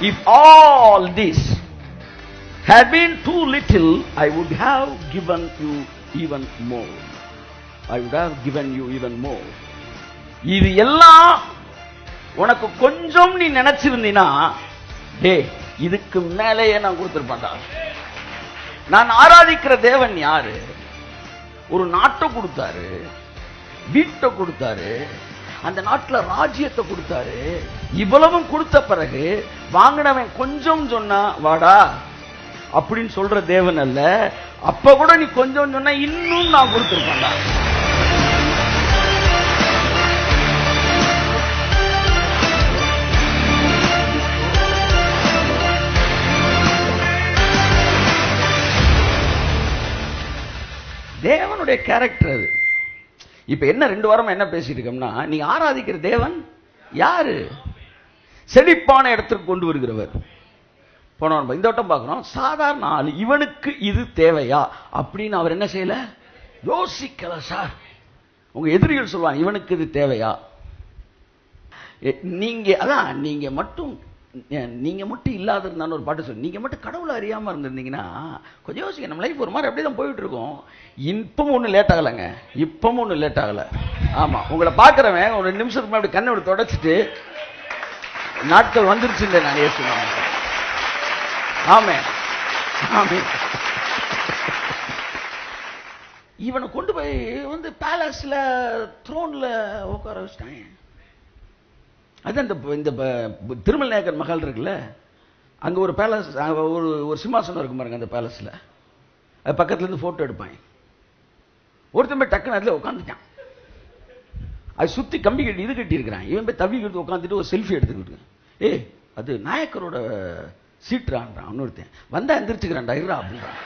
If all this had been too little, I would have given you even more. I would have given you even more. இது எல்லாம் உனக்கு கொஞ்சம் நீ நினைச்சிருந்தீனா, டேய் இதுக்கு மேலேயே நான் கொடுத்திருப்பேன்டா. நான் ஆராதிக்கிற தேவன் யாரு? ஒரு நாட்டை கொடுத்தாரு, வீட்டை கொடுத்தாரு, அந்த நாட்டுல ராஜ்யத்தை கொடுத்தாரு. இவ்வளவும் கொடுத்த பிறகு வாங்கினவன் கொஞ்சம் சொன்னா வாடா அப்படின்னு சொல்ற தேவன் அல்ல. அப்ப கூட நீ கொஞ்சம் சொன்ன இன்னும் நான் கொடுத்திருப்பேன்டா. தேவனுடைய கேரக்டர் அது. இப்ப என்ன 2 வாரமா என்ன பேசிட்டு இருக்கோம்னா, நீ ஆராதிக்கிற தேவன் யாரு? செழிப்பான இடத்துக்கு கொண்டு வருகிறவர். போன இந்த வட்டம் பார்க்கிறோம், சாதாரண ஆள், இவனுக்கு இது தேவையா அப்படின்னு அவர் என்ன செய்யல, யோசிக்கல சார். உங்க எதிரிகள் சொல்லுவாங்க இவனுக்கு இது தேவையா. நீங்க அதான் நீங்க மட்டும் இல்லாத இருந்தாலும் ஒரு பாட்டு சொல்லு, நீங்க மட்டும் கடவுளை அறியாம இருந்திருந்தீங்கன்னா கொஞ்சம் யோசிக்க, நம்ம லைஃப் ஒரு மாதிரி அப்படியே தான் போயிட்டு இருக்கோம். இப்பவும் ஒன்றும் லேட் ஆகலைங்க, இப்பவும் ஒன்றும் லேட் ஆகலை. ஆமா, உங்களை பார்க்குறவன் ஒரு 2 நிமிஷத்துக்கு முன்னாடி கண்ணை விட்டு தொடச்சிட்டு நாட்கள் வந்துருச்சு இல்லை நான் ஏசுவேன். ஆமே ஆமே. இவனை கொண்டு போய் வந்து பேலஸ்ல த்ரோன்ல உட்கார வச்சிட்டாங்க. அது இந்த திருமல் நாயக்கர் மகள் இருக்குல்ல, அங்க ஒரு பேலஸ், ஒரு சிம்மாசனம் இருக்கும் பாருங்க அந்த பேலஸ்ல. அது பக்கத்துல இருந்து போட்டோ எடுப்பாங்க. ஒருத்தன் போய் டக்குன்னு அதுல உட்காந்துட்டான். அது சுத்தி கம்பி கட்டி இது கட்டி இருக்கிறான். இவன் போய் தவி கட்டி உட்காந்துட்டு ஒரு செல்ஃபி எடுத்துக்கிட்டு, அது நாயக்கரோட சீட்டுறான்றான். இன்னொருத்தன் வந்தா எந்திரிச்சுக்கிறான்டா இருடா அப்படின்றான்.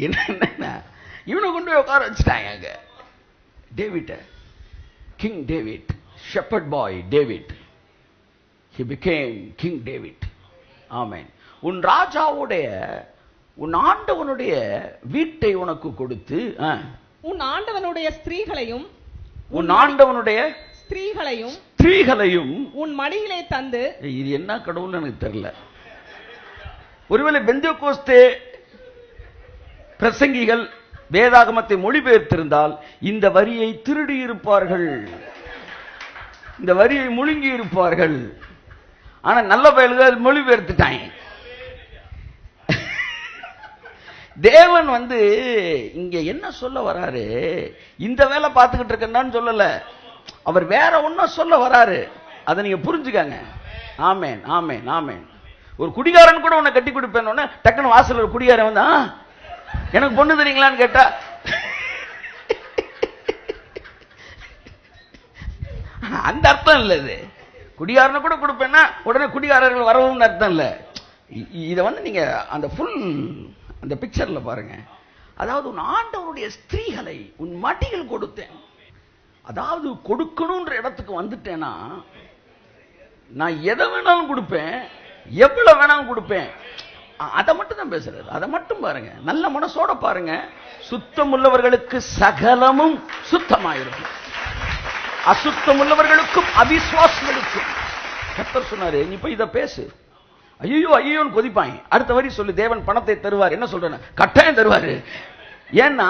என்ன இவனை கொண்டு போய் உட்கார வச்சுட்டாங்க அங்க. David, king David, shepherd bye David, he became king David. ஆமென். உன் ராஜாவுடைய உன் ஆண்டவனுடைய வீட்டை உனக்கு கொடுத்து, உன் ஆண்டவனுடைய ஸ்திரீகளையும் உன் மடியிலே தந்து. இது என்ன கடவுள்னு எனக்கு தெரியல. ஒருவேளை பெந்தேகோஸ்தே பிரசங்கிகள் வேதாகமத்தை மொழிபெயர்த்திருந்தால் இந்த வரியை திருடி இருப்பார்கள், இந்த வரியை முழுங்கி இருப்பார்கள். ஆனா நல்ல பயல்கள் மொழிபெயர்த்துட்டாங்க. தேவன் வந்து இங்க என்ன சொல்ல வராரு, இந்த வேலை பார்த்துக்கிட்டு இருக்கேன்னு சொல்லல, அவர் வேற ஒன்னும் சொல்ல வராரு. அதை நீங்க புரிஞ்சுக்காங்க. ஆமேன் ஆமேன் ஆமேன். ஒரு குடிகாரன் கூட உன்னை கட்டி கொடுப்பேன்னு டக்குன்னு வாசல் ஒரு குடிகாரன் வந்தா எனக்கு பொண்ணு தரீங்களான்னு கேட்டா, அந்த அர்த்தம் இல்ல. இது குடிகாரனை கூட கொடுப்பேன்னா உடனே குடிகாரர்கள் வரவும் அர்த்தம் இல்ல. இத வந்து நீங்க அந்த ஃபுல் அந்த பிக்சர்ல பாருங்க. அதாவது உன் ஆண்டவருடைய ஸ்திரீகளை உன் மடியில் கொடுத்தேன். அதாவது கொடுக்கணும்ன்ற இடத்துக்கு வந்துட்டேன்னா நான் எதை வேணாலும் கொடுப்பேன், எவ்வளவு வேணாலும் கொடுப்பேன். அதை மட்டும் தான் பேசுறாரு. அதை மட்டும் பாருங்க, நல்ல மனசோட பாருங்க. சுத்தம் உள்ளவர்களுக்கு சகலமும் சுத்தமாயிருக்கும், அசுத்தம் உள்ளவர்களுக்கும் அவிசுவாசிகளுக்கும். கர்த்தர் சொன்னாரு, நீ போய் இதை பேசு. ஐயோ ஐயோன்னு கொதிப்பாங்க. அடுத்த வரி சொல்லு, தேவன் பணத்தை தருவார். என்ன சொல்றேன், கட்டாயம் தருவாரு. ஏன்னா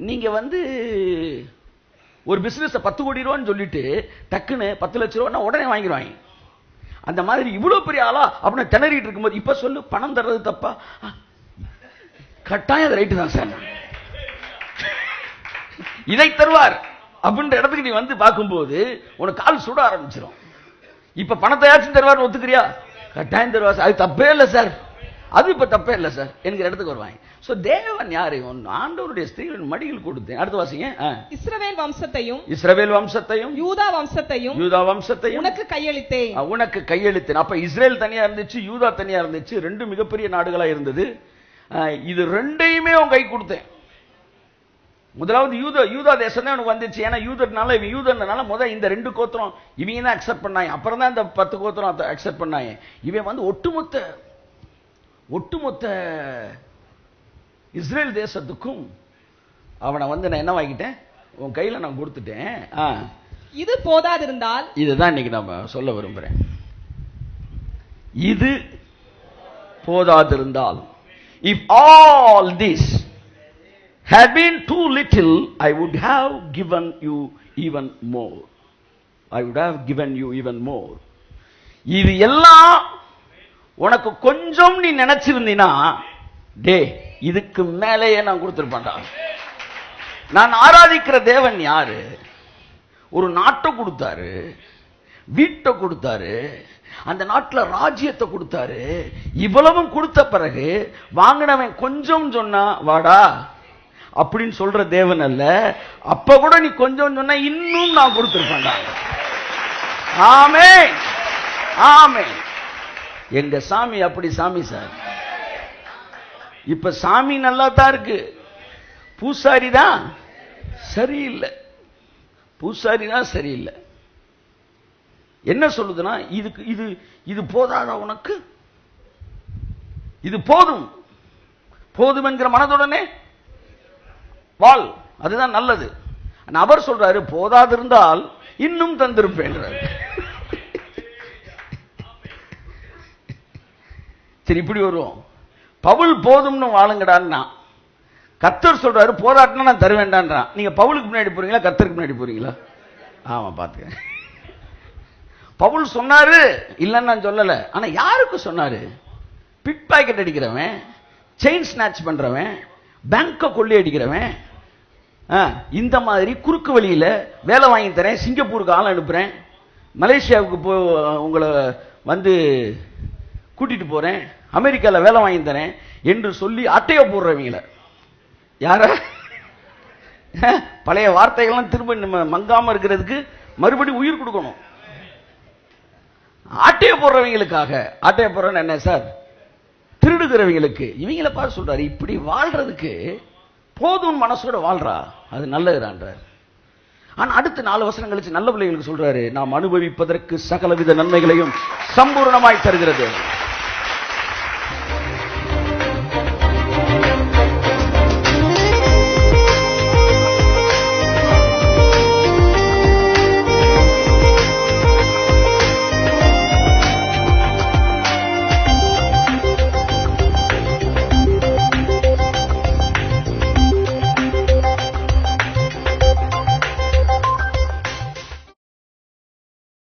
நீங்க வந்து ஒரு பிசினஸ் 10 கோடி ரூபான்னு சொல்லிட்டு டக்குன்னு 10 லட்சம் ரூபாய் உடனே வாங்கிடுவாங்க. அந்த மாதிரி இவ்வளவு பெரிய ஆளா அப்படின்னு திணறிட்டு இருக்கும்போது இப்ப சொல்லு, பணம் தர்றது தப்பா? கட்டாயம் ரைட்டு தான் சார், இதை தருவார் அப்படின்ற இடத்துக்கு நீ வந்து பார்க்கும்போது உனக்கு கால் சுட ஆரம்பிச்சிடும். இப்ப பணத்தையாச்சும் தருவார், ஒத்துக்கிறியா? கட்டாயம் தருவார். அது தப்பே இல்லை சார், அது இப்ப தப்பே இல்லை சார் என்கிற இடத்துக்கு வருவாங்க. சோ தேவன் யாரு? ஆண்டவருடைய ஸ்திரீகளின் மடியில் கொடுத்தேன். அடுத்து வாசிங்க. இஸ்ரவேல் வம்சத்தையும் யூதா வம்சத்தையும் உனக்கு கையளித்தேன். அப்ப இஸ்ரேல் தனியா இருந்துச்சு, யூதா தனியா இருந்துச்சு. 2 மிகப்பெரிய நாடுகளா இருந்தது. இது 2யுமே உன் கை கொடுத்தேன். முதலாவது யூதா தேசம் தான் எனக்கு வந்துச்சு. ஏன்னா யூதனால முதல் இந்த 2 கோத்திரம் இவங்க தான் அக்செப்ட் பண்ணாங்க. அப்புறம் தான் இந்த 10 கோத்திரம் அக்செப்ட் பண்ணாங்க. இவன் வந்து ஒட்டுமொத்த இஸ்ரேல் தேசத்துக்கும் அவனை நான் என்ன வாங்கிட்டேன், உன் கையில நான் கொடுத்துட்டேன். இது போதாதிருந்தால், இதுதான் இன்னைக்கு நம்ம சொல்ல விரும்புறேன். இது போதாதிருந்தால், if all this had been too little, I would have given you even more. I would have given you even more. இது எல்லாம் உனக்கு கொஞ்சம் நீ நினைச்சிருந்தீனா, டே இதுக்கு மேலேயே நான் கொடுத்திருப்பேன்டா. நான் ஆராதிக்கிற தேவன் யாரு? ஒரு நாட்டை கொடுத்தாரு, வீட்டை கொடுத்தாரு, அந்த நாட்டில் ராஜ்யத்தை கொடுத்தாரு. இவ்வளவும் கொடுத்த பிறகு வாங்கினவன் கொஞ்சம் சொன்னா வாடா அப்படின்னு சொல்ற தேவன் அல்ல. அப்ப கூட நீ கொஞ்சம் சொன்ன இன்னும் நான் கொடுத்திருப்பேன்டா. ஆமென், ஆமென். எங்க சாமி அப்படி சாமி சார். இப்ப சாமி நல்லா தான் இருக்கு, பூசாரி தான் சரியில்லை. பூசாரி தான் சரியில்லை. என்ன சொல்லுதுன்னா, இதுக்கு இது இது போதாதா உனக்கு? இது போதும், போதும் என்கிற மனதுடனே வாழ், அதுதான் நல்லது. அவர் சொல்றாரு போதாதிருந்தால் இன்னும் தந்திருப்பேன். சரி, இப்படி வருவோம். பவுல் போதும்னு வாழுங்கடான்னா, கர்த்தர் சொல்றாரு போதாட்டினா நான் தருவேண்டான்றான். நீங்க பவுலுக்கு முன்னாடி போறீங்களா, கர்த்தருக்கு முன்னாடி போறீங்களா? ஆமா, பாத்துக்க. பவுல் சொன்னாரு இல்லன்னு நான் சொல்லல. ஆனா யாருக்கு சொன்னாரு? பிட் பாக்கெட் அடிக்கிறவன், செயின் ஸ்நாட்ச் பண்றவன், பேங்க கொள்ளை அடிக்கிறவன், இந்த மாதிரி குறுக்கு வழியில வேலை வாங்கி தரேன், சிங்கப்பூருக்கு ஆள் அனுப்புறேன், மலேசியாவுக்கு உங்களை கூட்டிட்டு போறேன், அமெரிக்கால வேலை வாங்கி தரேன் என்று சொல்லி அட்டைய போடுறவங்கள யார? பழைய வார்த்தைகள்லாம் திரும்ப நம்ம மங்காம இருக்கிறதுக்கு மறுபடியும் உயிர் கொடுக்கணும். ஆட்டைய போடுறவங்களுக்காக. ஆட்டைய போடுறவங்க என்ன சார்? திருடுகிறவங்களுக்கு. இவங்களை பார்த்து சொல்றாரு, இப்படி வாழ்றதுக்கு போதும் மனசோட வாழ்றா, அது நல்லதுறான்றார். ஆனா அடுத்த 4 வசனம் கழிச்சு நல்ல பிள்ளைகளுக்கு சொல்றாரு, நாம் அனுபவிப்பதற்கு சகலவித நன்மைகளையும் சம்பூர்ணமாய் தருகிறது.